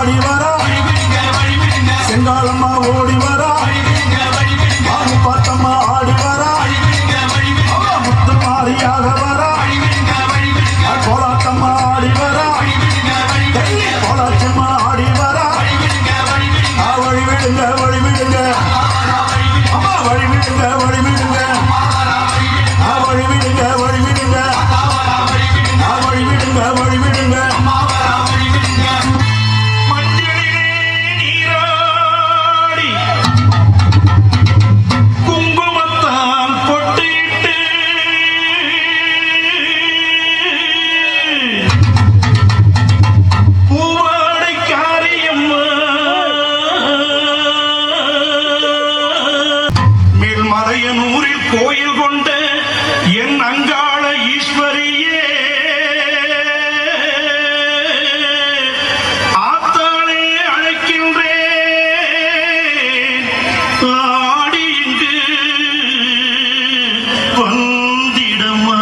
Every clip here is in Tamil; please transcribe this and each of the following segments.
ஆடி வரா செங்காலம்மா ஓடி வரா பாபு பாத்தம்மா ஆடி வரா முத்து மாரியாக வரா கோலாத்தம்மா ஆடி வரா கோலாச்சம்மா ஆடி வரா வழி விடுங்க வழி விடுங்க அம்மா வழி விடுங்க வழி விடுங்க வழி விடுங்க வழி விடுங்க வழி விடுங்க வழி விடுங்க கோயில் கொண்ட என் அங்காள ஈஸ்வரியே ஆத்தாளே அழைக்கின்றேன் ஆடி இங்கு வந்திடமா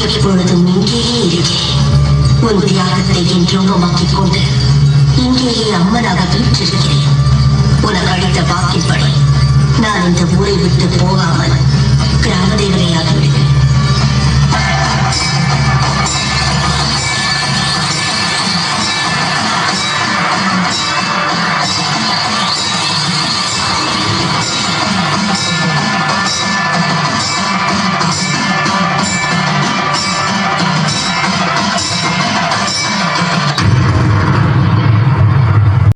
எப்பொழுதும் இங்கேயே இருக்கிறேன். உன் தியாகத்தை என் யோகமாக்கிக் கொண்டு இங்கேயே அம்மனாக வீற்றிருக்கிறேன். உனக்கு அளித்த வாக்கின்படி நான் இந்த ஊரை விட்டு போகாமல் கிராம தேவதையாகிவிடுவேன்.